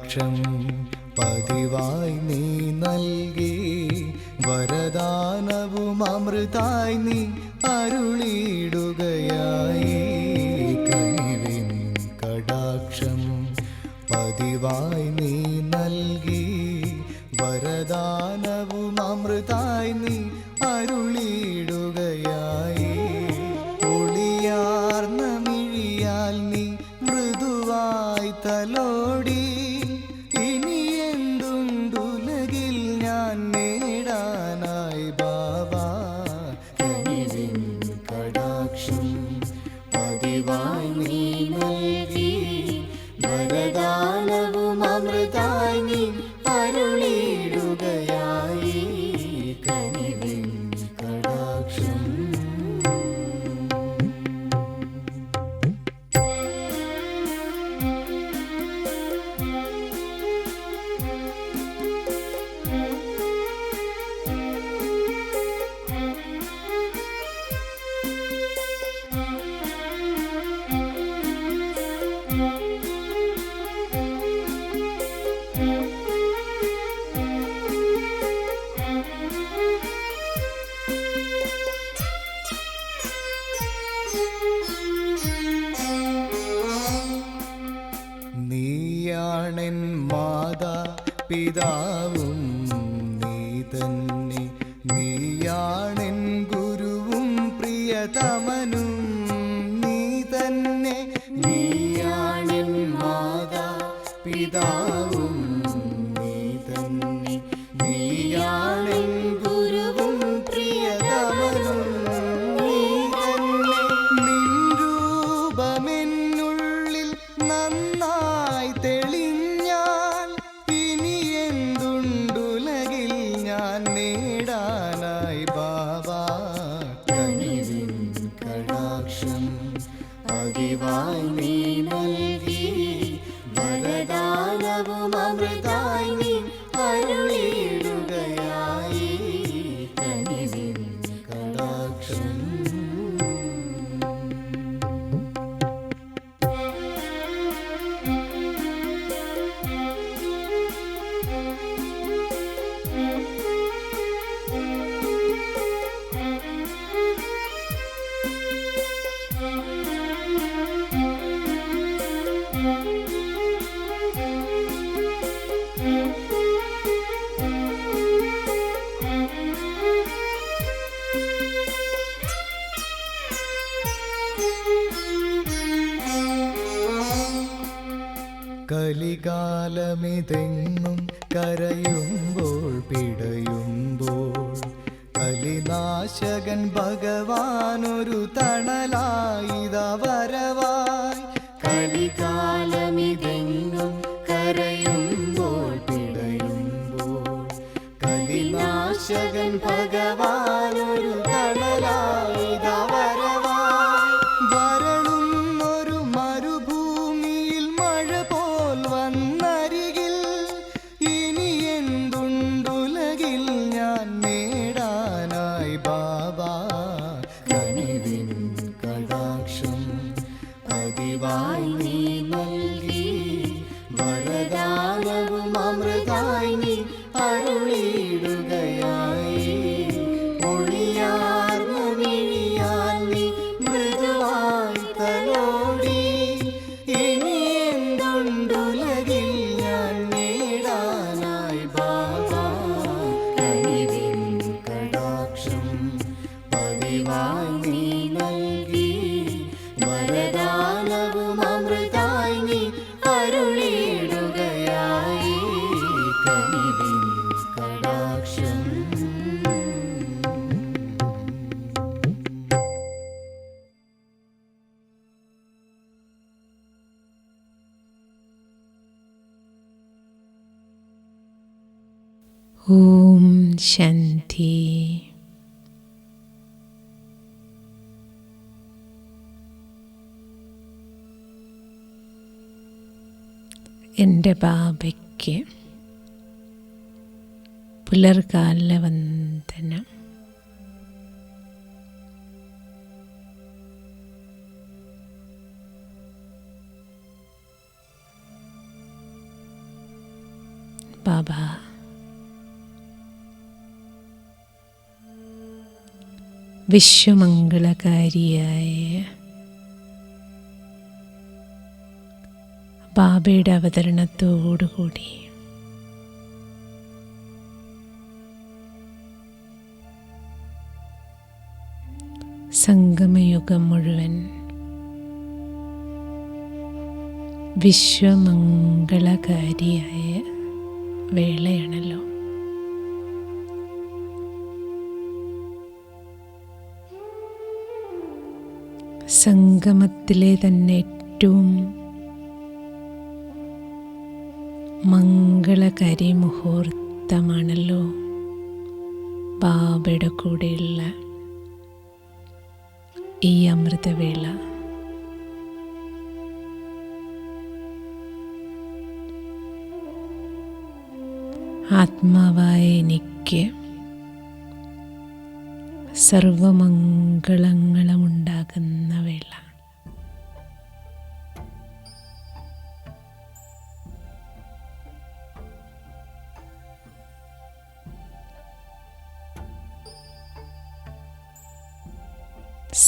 കടാക്ഷം പതിവായി നീ നൽകി, വരദാനവും അമൃതായി നീ അരുളിയിടുകയായി. കനിവിൻ കടാക്ഷം പതിവായി നീ നൽകി, വരദാനവും അമൃതായി നീ അരുളിയിടുകയായി. ഒളിയാർന്ന മിഴിയാൽ നീ മൃദുവായി തലോടി, ഇനി എന്തുണ്ടുലകിൽ ഞാൻ നേടാനായി ബാബാ. കനിവിൻ കടാക്ഷം പതിവായി നീ നൽകി, വരദാനവും അമൃതായി നീ അരുളിയിടുകയായി. കനിവിൻ കടാക്ഷം നീയാണെൻ മാതാ പിതാവും നീ തന്നെ, നീയാണെൻ ഗുരുവും പ്രിയതമനും നീ തന്നെ. നീയാണെൻ മാതാ പിതാവും നീ തന്നെ, നീയാണെൻ ഗുരുവും പ്രിയതമനും നീ തന്നെ. നിൻ രൂപമെന്നുള്ളിൽ നന്നായി തെളിഞ്ഞാൽ, ഇനി എന്തുണ്ടുലകിൽ ഞാൻ നേടാനായി ബാബാ. കനിവിൻ കടാക്ഷം പതിവായി നീ നൽകി, വരദാനവും അമൃതായി നീ അരുളിയിടുകയായി. കനിവിൻ കടാക്ഷം കലികാലമിതെങ്ങും കരയുമ്പോൾ പിടയുമ്പോൾ, കലിനാശകൻ ഭഗവാനൊരു തണലായിതാ വരവായി. കലികാലമിതെങ്ങും കരയുമ്പോൾ പിടയുമ്പോൾ, കലിനാശകൻ ഭഗവാനൊരു തണലായിതാ വരവായി. വരളുന്നൊരു മരുഭൂമിയിൽ മഴ പോൽ വന്നരികിൽ, ഇനി എന്തുണ്ടുലകിൽ ഞാൻ നേടാനായി ബാബാ. കനിവിൻ കടാക്ഷം പതിവായി നീ നൽകി, വരദാനവും അമൃതായി നീ അരുളിയിടുകയായി. ഒളിയാർന്ന മിഴിയാൽ നീ മൃദുവായി തലോടി, ഇനി എന്തുണ്ടുലകിൽ ഞാൻ നേടാനായി ബാബാ. കനിവിൻ കടാക്ഷം പതിവായി നീ നൽകി, വരദാനവും അമൃതായി നീ അരുളിയിടുകയായി. കനിവിൻ കടാക്ഷം ഓം ശാന്തി. എൻ്റെ ബാബയ്ക്ക് പുലർകാല വന്ദനം. ബാബ വിശ്വമംഗളകാരിയായ ബാബയുടെ അവതരണത്തോടുകൂടി സംഗമയുഗം മുഴുവൻ വിശ്വമംഗളകാരിയായ വേളയാണല്ലോ. സംഗമത്തിലെ തന്നെ ഏറ്റവും മംഗളകാരി മുഹൂർത്തമാണല്ലോ ബാബയുടെ കൂടെയുള്ള ഈ അമൃതവേള. ആത്മാവായ എനിക്ക് സർവമംഗളങ്ങളും ഉണ്ടാകുന്ന വേള.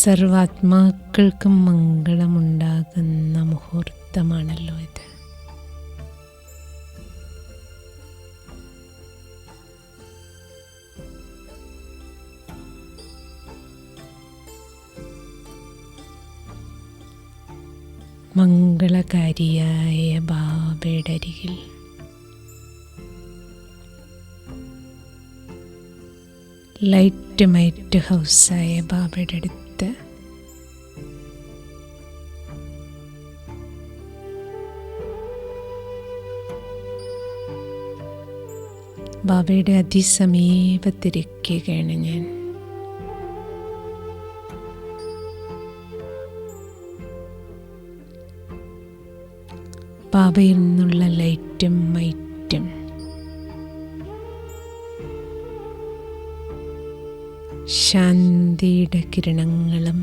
സർവാത്മാക്കൾക്കും മംഗളമുണ്ടാകുന്ന മുഹൂർത്തമാണല്ലോ ഇത്. മംഗളകാരിയായ ബാബയുടെ അരികിൽ ലൈറ്റ് ഹൗസായ ബാബയുടെ അടുത്ത് ബാബയുടെ അതിസമീപത്തിരിക്കുകയാണ് ഞാൻ. ബാബയിൽ നിന്നുള്ള ലൈറ്റും മൈറ്റും ശാന്തിയുടെ കിരണങ്ങളും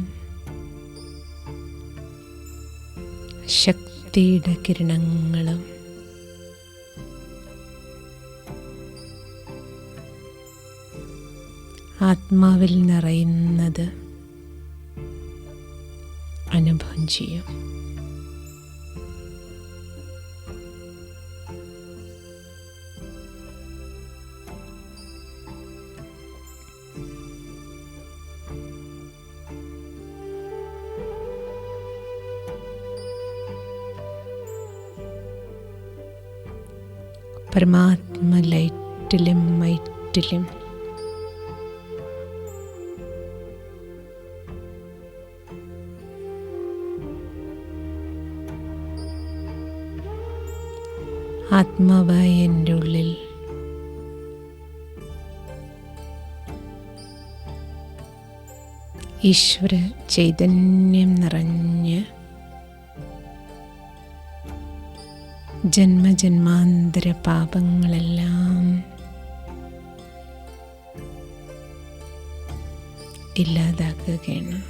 ശക്തിയുടെ കിരണങ്ങളും ആത്മാവിൽ നിറയുന്നത് അനുഭവം ചെയ്യും. പരമാത്മ ലൈറ്റിലും മൈറ്റിലും ആത്മാവായ എൻ്റെ ഉള്ളിൽ ഈശ്വര ചൈതന്യം നിറഞ്ഞ് ജന്മജന്മാന്തര പാപങ്ങളെല്ലാം ഇല്ലാതാക്കുകയാണ്.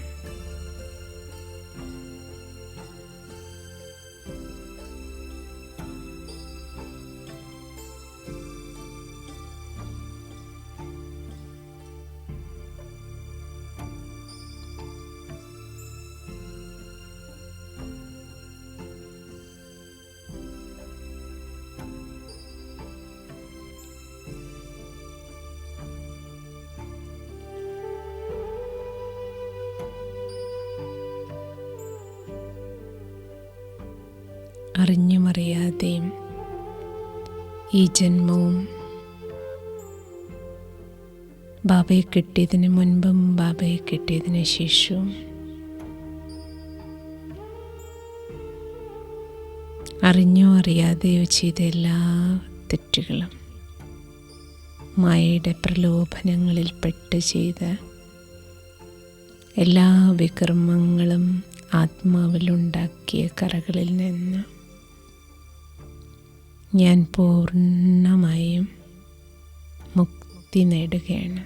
അറിഞ്ഞും അറിയാതെയും ഈ ജന്മവും ബാബയെ കിട്ടിയതിന് മുൻപും ബാബയെ കിട്ടിയതിന് ശേഷവും അറിഞ്ഞോ അറിയാതെയോ ചെയ്ത എല്ലാ തെറ്റുകളും മായയുടെ പ്രലോഭനങ്ങളിൽപ്പെട്ട് ചെയ്ത എല്ലാ വികർമ്മങ്ങളും ആത്മാവിലുണ്ടാക്കിയ കറകളിൽ നിന്ന് ഞാൻ പൂർണ്ണമായും മുക്തി നേടുകയാണ്.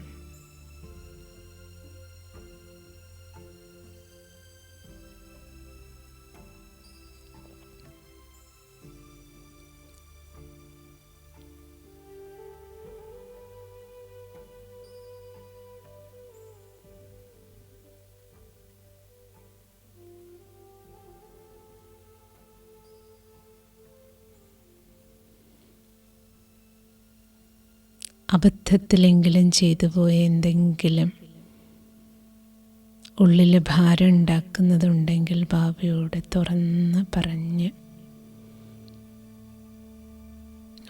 അബദ്ധത്തിലെങ്കിലും ചെയ്തു പോയ എന്തെങ്കിലും ഉള്ളിൽ ഭാരം ഉണ്ടാക്കുന്നതുണ്ടെങ്കിൽ ബാബയോട് തുറന്ന് പറഞ്ഞ്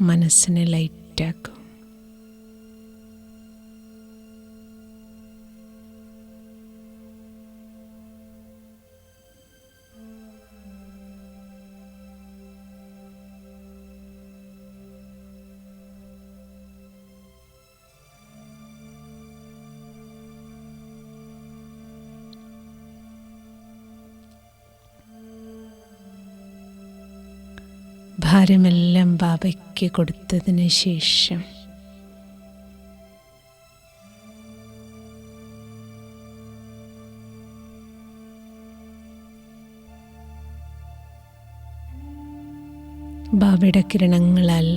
മനസ്സിനെ ലൈറ്റാക്കും. ഭാരമെല്ലാം ബാബയ്ക്ക് കൊടുത്തതിന് ശേഷം ബാബയുടെ കിരണങ്ങളാൽ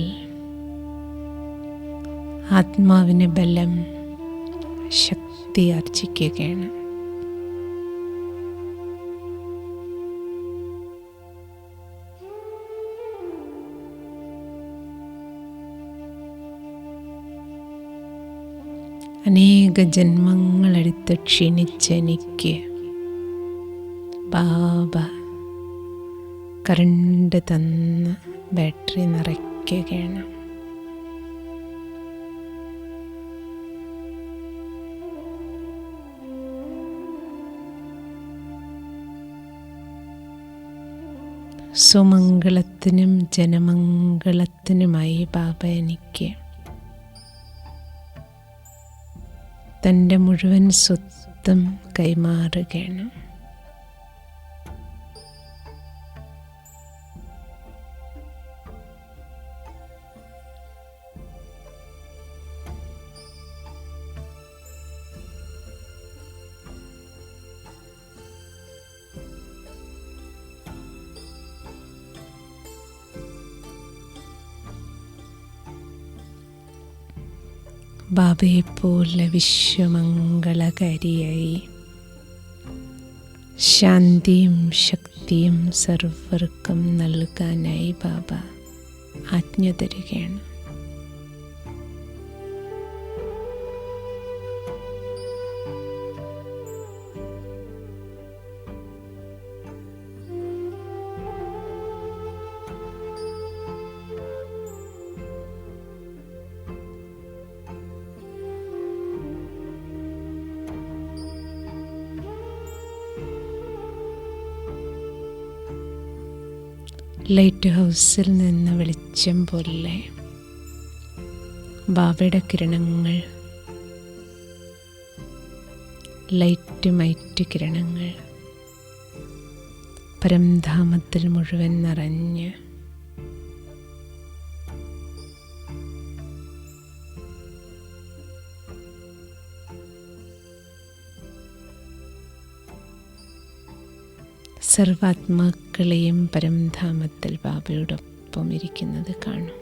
ആത്മാവിന് ബലം, ശക്തി ആർജിക്കുകയാണ്. അനേക ജന്മങ്ങളെടുത്ത് ക്ഷീണിച്ച എനിക്ക് ബാബ കറണ്ട് തന്ന് ബാറ്ററി നിറയ്ക്കുകയാണ്. സുമംഗളത്തിനും ജനമംഗളത്തിനുമായി ബാബ എനിക്ക് തൻ്റെ മുഴുവൻ സ്വത്തും കൈമാറുകയാണ്. ബാബയെപ്പോലെ വിശ്വമംഗളകാരിയായി ശാന്തിയും ശക്തിയും സർവർക്കും നൽകാനായി ബാബ ആജ്ഞ തരികയാണ്. ലൈറ്റ് ഹൗസിൽ നിന്ന് വെളിച്ചം പോലെ ബാബയുടെ കിരണങ്ങൾ, ലൈറ്റ് മൈറ്റ് കിരണങ്ങൾ പരംധാമത്തിൽ മുഴുവൻ നിറഞ്ഞ് സർവാത്മാക്കളെയും പരംധാമത്തിൽ ബാബയോടൊപ്പം ഇരിക്കുന്നത് കാണും.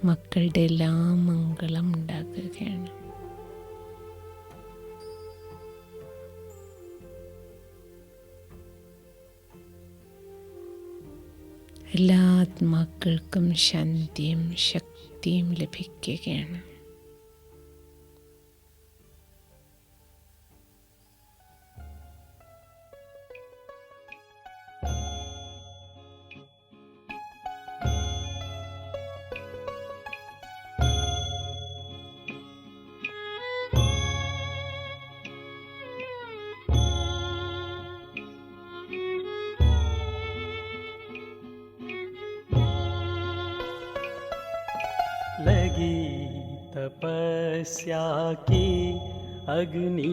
മക്കളുടെ എല്ലാ മംഗളം ഉണ്ടാക്കുകയാണ്. എല്ലാ ആത്മാക്കൾക്കും ശാന്തിയും ശക്തിയും ലഭിക്കുകയാണ്. लगी तपस्या की अग्नि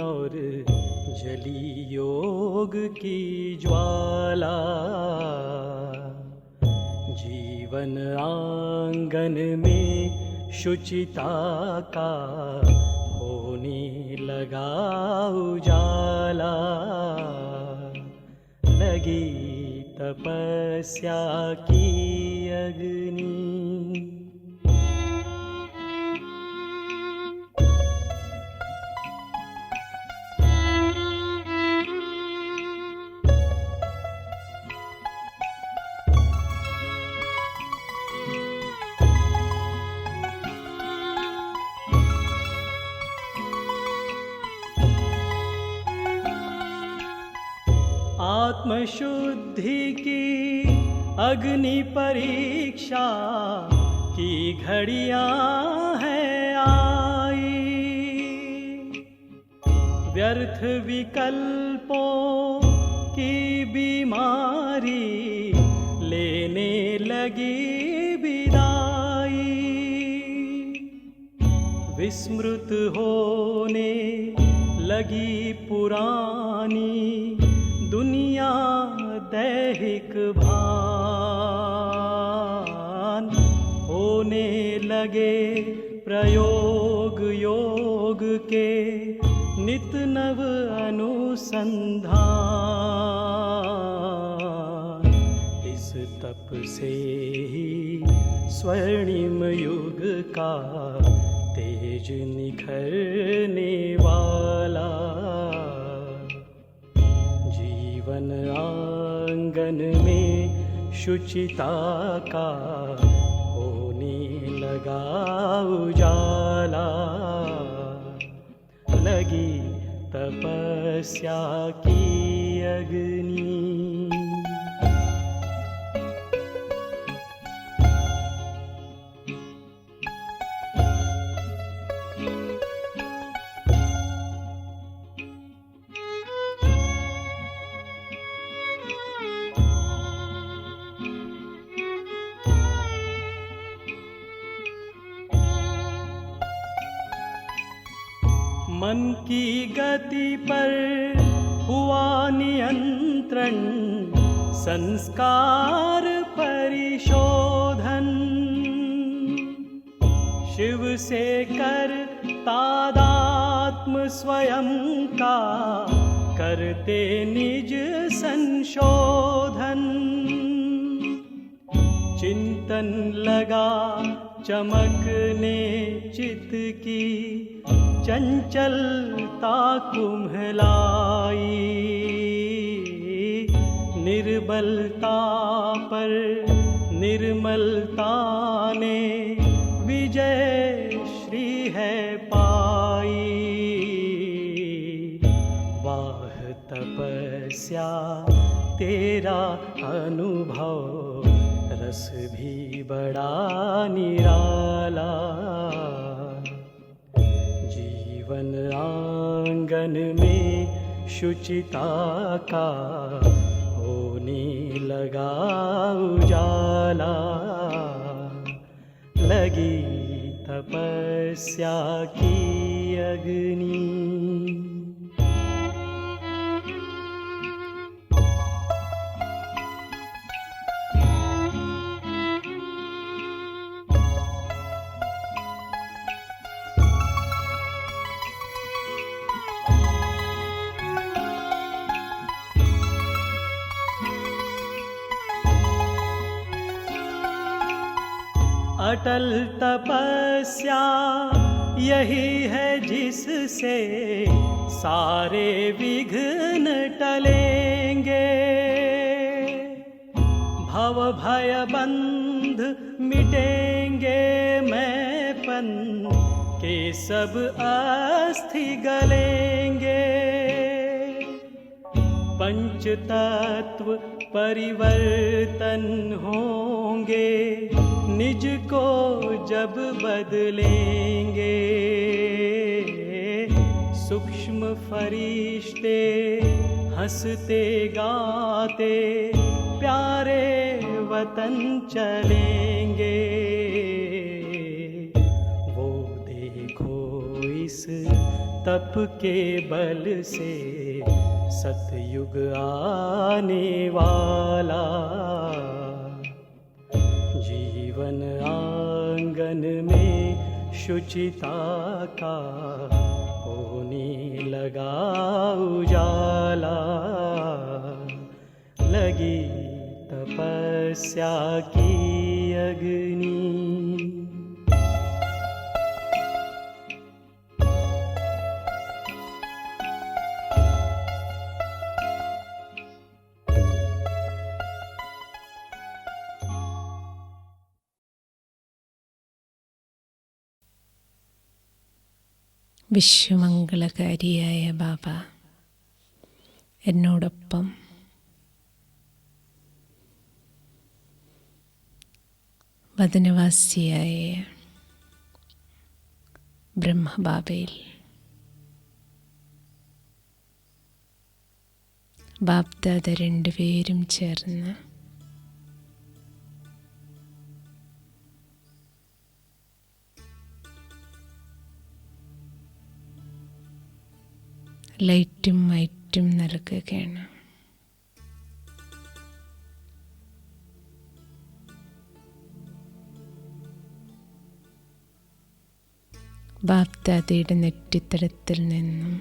और जली योग की ज्वाला, जीवन आंगन में शुचिता का होने लगा उजाला। लगी तपस्या की अग्नि, आत्मशुद्धि की अग्नि परीक्षा की घड़ियां हैं आई। व्यर्थ विकल्पों की बीमारी लेने लगी विदाई। विस्मृत होने लगी पुरानी दुनिया दैहिक भान। होने लगे प्रयोग योग के नित नव अनुसंधान। इस तप से ही स्वर्णिम युग का तेज निखरने वाला। जीवन आंगन में शुचिता का होने लगा उजाला। लगी तपस्या की अग्नि। मन की गति पर हुआ नियंत्रण। संस्कार परिशोधन। शिव से कर तादात्म स्वयं का करते निज संशोधन। चिंतन लगा चमकने चित्त की चंचलता कुम्हलाई। निर्बलता पर निर्मलता ने विजय श्री है पाई। वाह तपस्या तेरा अनुभव रस भी बड़ा निराला। जीवन आंगन में शुचिता का होने लगा उजाला। लगी तपस्या की अग्नि। अटल तपस्या यही है जिससे सारे विघ्न टलेंगे। भव भय बंध मिटेंगे। मैंपन के सब अस्थि गलेंगे। पंच तत्व परिवर्तन होंगे। निज को जब बदलेंगे। सूक्ष्म फरिश्ते हंसते गाते प्यारे वतन चलेंगे। वो देखो इस तप के बल से सतयुग आने वाला। जीवन आंगन में शुचिता का होने लगा उजाला। लगी तपस्या की अग्नि। വിശ്വമംഗളകാരിയായ ബാബ എന്നോടൊപ്പം വദനവാസിയായ ബ്രഹ്മബാബയിൽ ബാപ്ദാദ രണ്ടുപേരും ചേർന്ന് ലൈറ്റും മൈറ്റും നൽകുകയാണ്. ബാപ്ദാദയുടെ നെറ്റിത്തടത്തിൽ നിന്നും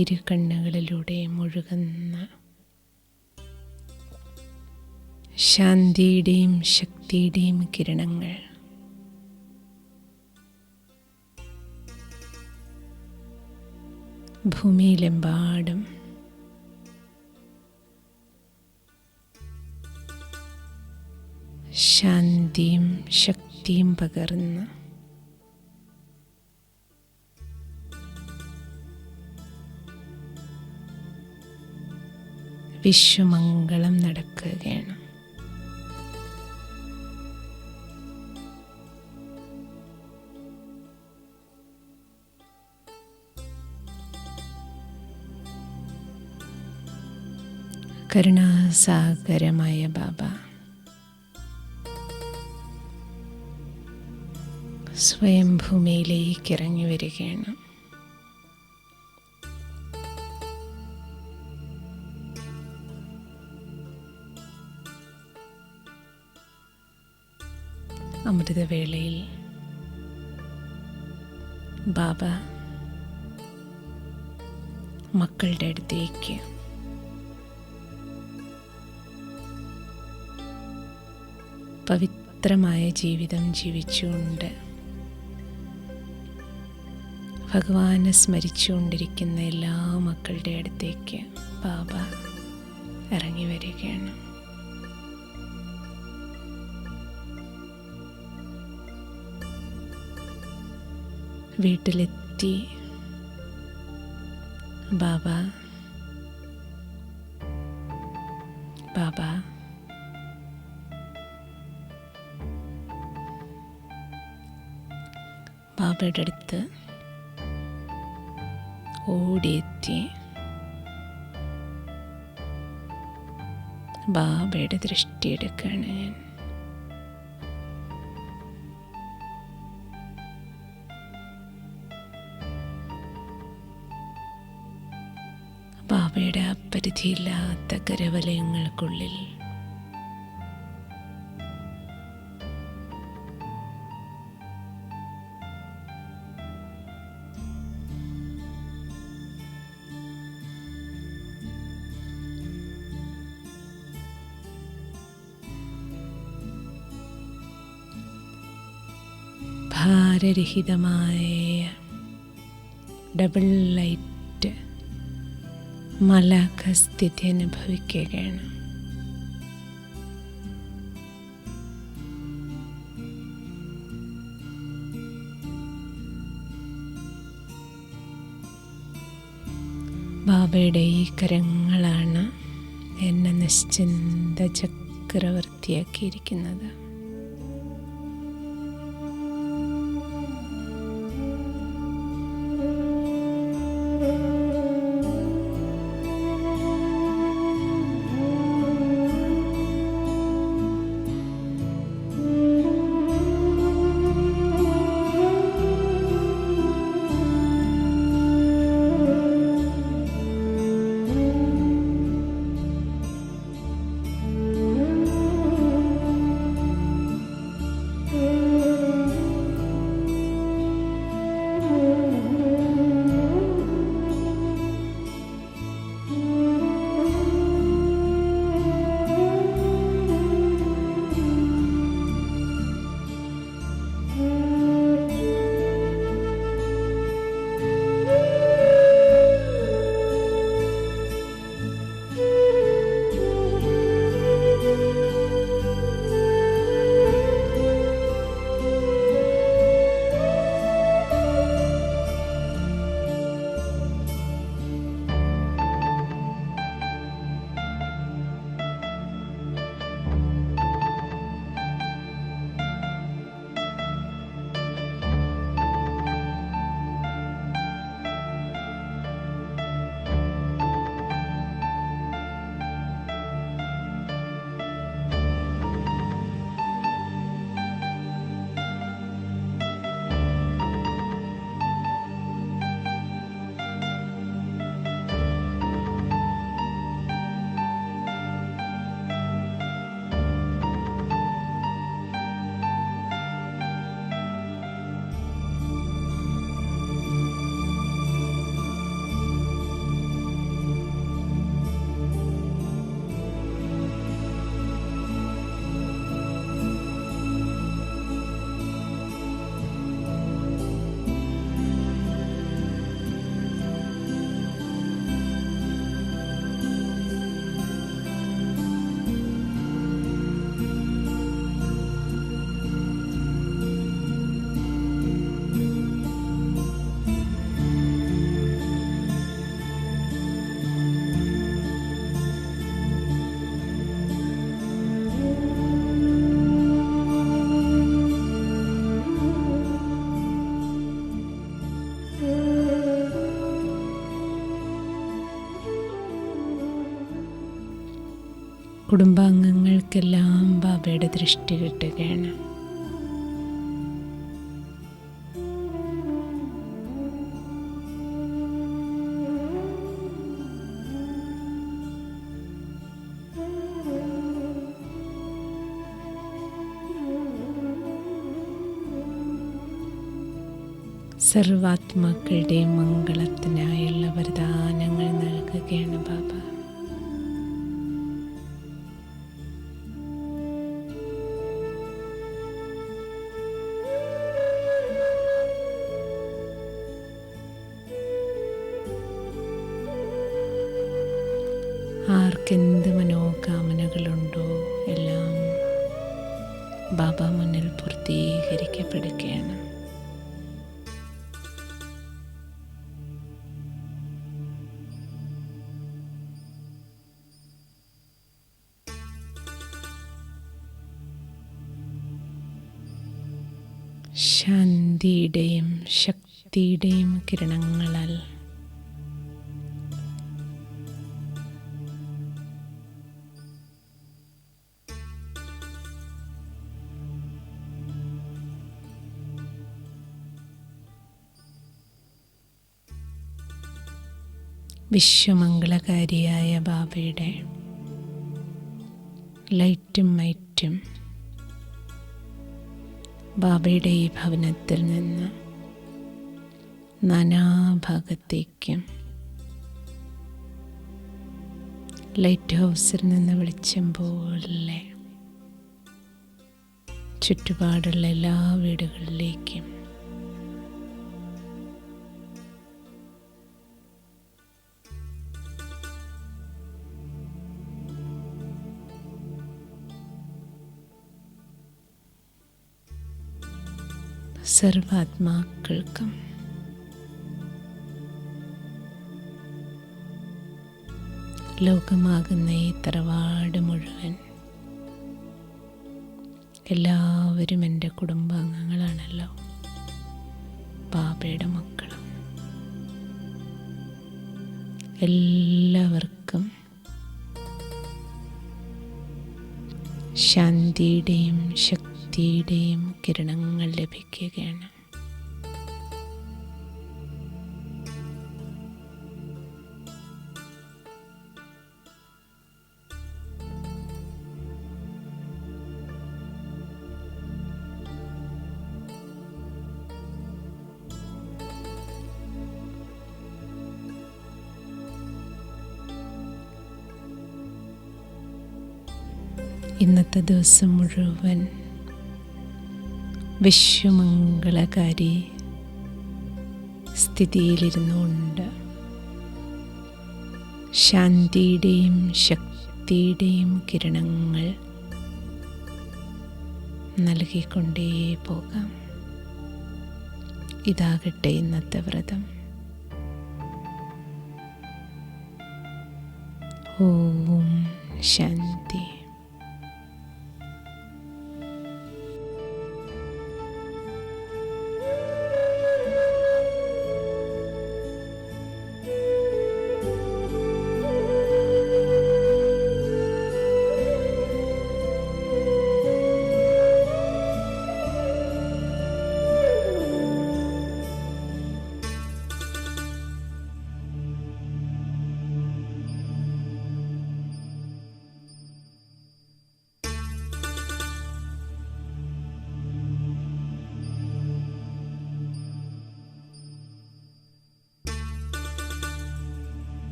ഇരു കണ്ണുകളിലൂടെ മുഴുകുന്ന ശാന്തിയുടെയും ശക്തിയുടെയും കിരണങ്ങൾ ഭൂമിയിലെമ്പാടും ശാന്തിയും ശക്തിയും പകർന്ന് വിശ്വമംഗളം നടക്കുകയാണ്. കരുണാസാഗരമായ ബാബ സ്വയം ഭൂമിയിലേക്ക് ഇറങ്ങി വരികയാണ്. അമൃതവേളയിൽ ബാബ മക്കളുടെ അടുത്തേക്ക് പവിത്രമായ ജീവിതം ജീവിച്ചുകൊണ്ട് ഭഗവാനെ സ്മരിച്ചുകൊണ്ടിരിക്കുന്ന എല്ലാ മക്കളുടെ അടുത്തേക്ക് ബാബ ഇറങ്ങി വരികയാണ്. വീട്ടിലെത്തി ബാബ ബാബയുടെ അടുത്ത് ഓടിയെത്തി ബാബയുടെ ദൃഷ്ടിയെടുക്കുകയാണ് ഞാൻ. ബാബയുടെ അപരിധിയില്ലാത്ത കരവലയങ്ങൾക്കുള്ളിൽ ഭാരരഹിതമായ ഡബിൾ ലൈറ്റ് മലാഖസ്ഥിതി അനുഭവിക്കുകയാണ്. ബാബയുടെ ഈ കരങ്ങളാണ് എന്നെ നിശ്ചിന്ത ചക്രവർത്തിയാക്കിയിരിക്കുന്നത്. കുടുംബാംഗങ്ങൾക്കെല്ലാം ബാബയുടെ ദൃഷ്ടി കിട്ടുകയാണ്. സർവാത്മാക്കളുടെയും മംഗളത്തിനായുള്ള വരദാനങ്ങൾ നൽകുകയാണ് ബാബ. ആർക്കെന്ത് മനോകാമനകളുണ്ടോ എല്ലാം ബാബ മുന്നിൽ പൂർത്തീകരിക്കപ്പെടുകയാണ്. ശാന്തിയുടെയും ശക്തിയുടെയും കിരണങ്ങളാൽ വിശ്വമംഗളകാരിയായ ബാബയുടെ ലൈറ്റും മൈറ്റും ബാബയുടെ ഈ ഭവനത്തിൽ നിന്ന് നാനാഭാഗത്തേക്കും ലൈറ്റ് ഹൗസിൽ നിന്ന് വെളിച്ചം പോലെ ചുറ്റുപാടുള്ള എല്ലാ വീടുകളിലേക്കും സർവാത്മാക്കൾക്കും ലോകമാകുന്ന ഈ തറവാട് മുഴുവൻ എല്ലാവരും എൻ്റെ കുടുംബാംഗങ്ങളാണല്ലോ, ബാബയുടെ മക്കളും. എല്ലാവർക്കും ശാന്തിയുടെയും ശക്തിയുടെയും കിരണങ്ങൾ ലഭിക്കുകയാണ്. ഇന്നത്തെ ദിവസം മുഴുവൻ വിശ്വമംഗളകാരി സ്ഥിതിയിലിരുന്നുകൊണ്ട് ശാന്തിയുടെയും ശക്തിയുടെയും കിരണങ്ങൾ നൽകിക്കൊണ്ടേ പോകാം. ഇതാകട്ടെ ഇന്നത്തെ വ്രതം. ഓം ശാന്തി.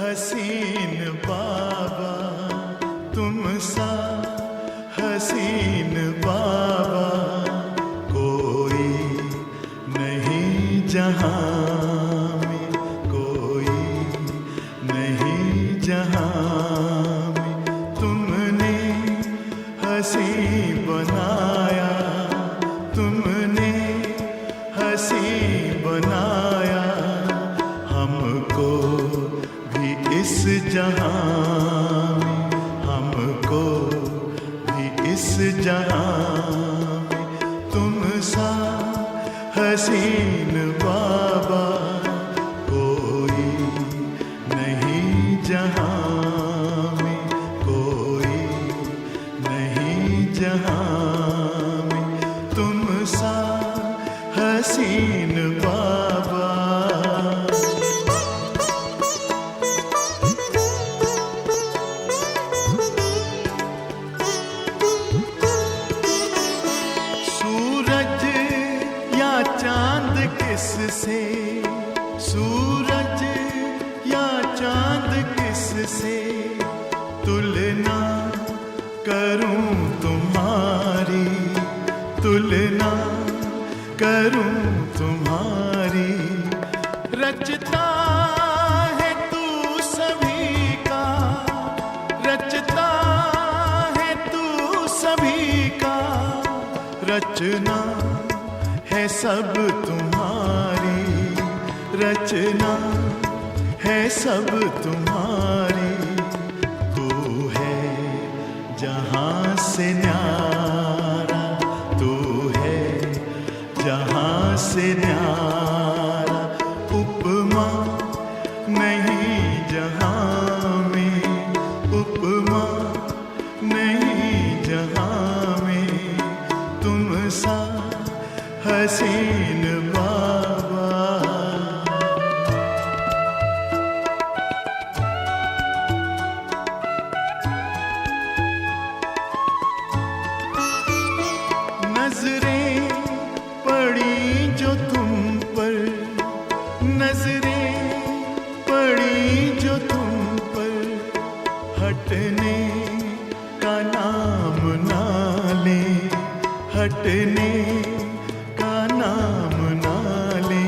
हसीन बाबा, तुम सा हसीन बाबा कोई नहीं जहां में, कोई नहीं जहां में। तुमने हसी बनाया, तुमने हसी बनाया हमको भी इस जहां में, हमको भी इस जहां में। तुम सा हसीन बाबा कोई नहीं जहां में, कोई नहीं जहां में। तुम सा हसीन बाबा। सूरज या चांद किससे, सूरज या चांद किससे तुलना करूं तुम्हारी, तुलना करूं तुम्हारी। रचता है तू सभी का, रचता है तू सभी का। रचना है सब तुम्हारी, रचना है सब तुम्हारी। तू है जहां से न्यारा, तू है जहां से न्यारा। उपमा नहीं जहां में, उपमा नहीं जहां में। तुम सा हसीन बाबा। नजरें पड़ी जो तुम पर, नजरें पड़ी जो तुम पर। हटने का नाम ना ले, हटने का नाम ना ले।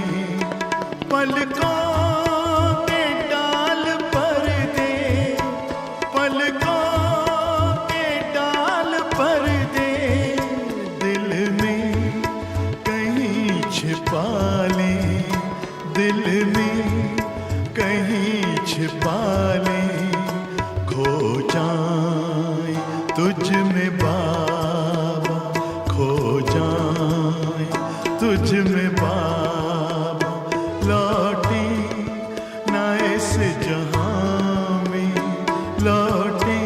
पलकों के डाल पर दे, पलकों के डाल पर दे। दिल में कहीं छिपा ले, दिल में कहीं छिपा ले। खो जाए तुझ में बाबा, खो जाए तुझ में बाबा। लौटे ना इस जहां में, लौटे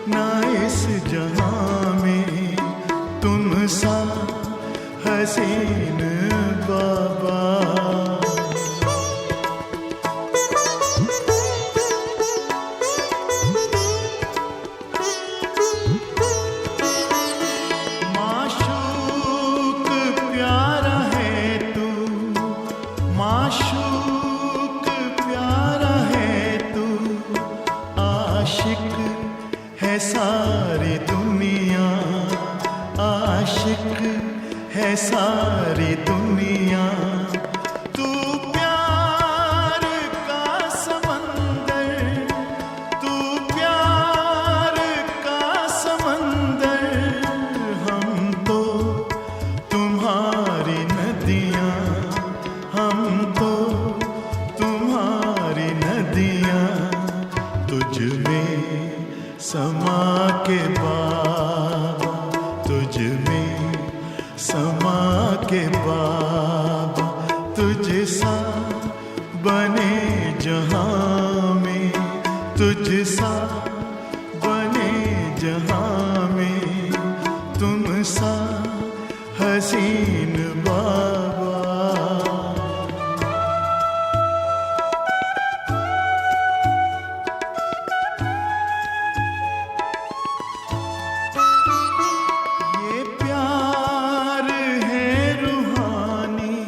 ना इस जहां में। तुम सा हसीन बाबा। माशूक प्यारा है तू, माशूक प्यारा है तू। आशिक है सारी दुनिया, आशिक है सारी दुनिया। तू प्यार का समंदर, तू प्यार का समंदर। हम तो तुम्हारी नदियाँ, हम तो तुम्हारी नदियाँ। तुझ में समा के बाबा, तुझ में समा के बाबा। तुझ सा बने जहां में, तुझ सा बने जहां में। तुम सा हसीन बाबा। ये प्यार है रूहानी,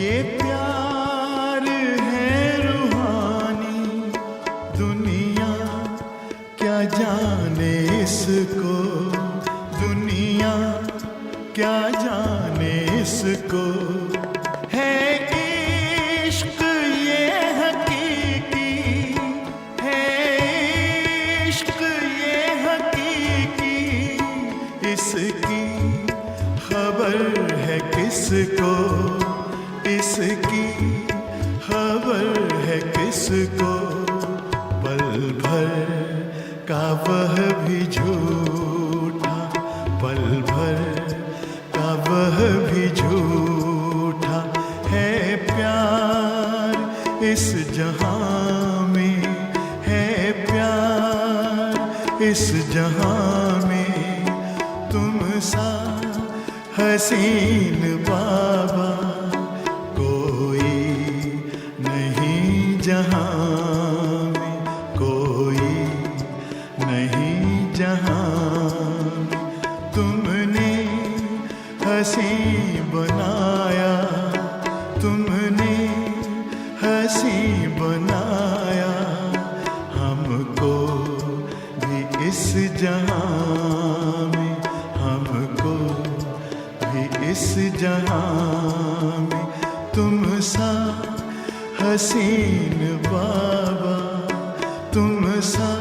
ये प्यार है रूहानी। किसको है इश्क ये हकीकी, है इश्क ये हकीकी, इसकी खबर है किसको, इसकी खबर है किसको। पल भर का वह भी झूठा, पल भर का वह भी झूठा है प्यार इस जहां में, है प्यार इस जहां में। तुम सा हसीन बाबा कोई नहीं जहां में, कोई नहीं जहां में। तुमने हंसी बनाया, तुमने हंसी बनाया हमको भी इस जहां में, हमको भी इस जहां में। तुम सा हसीन बाबा, तुम सा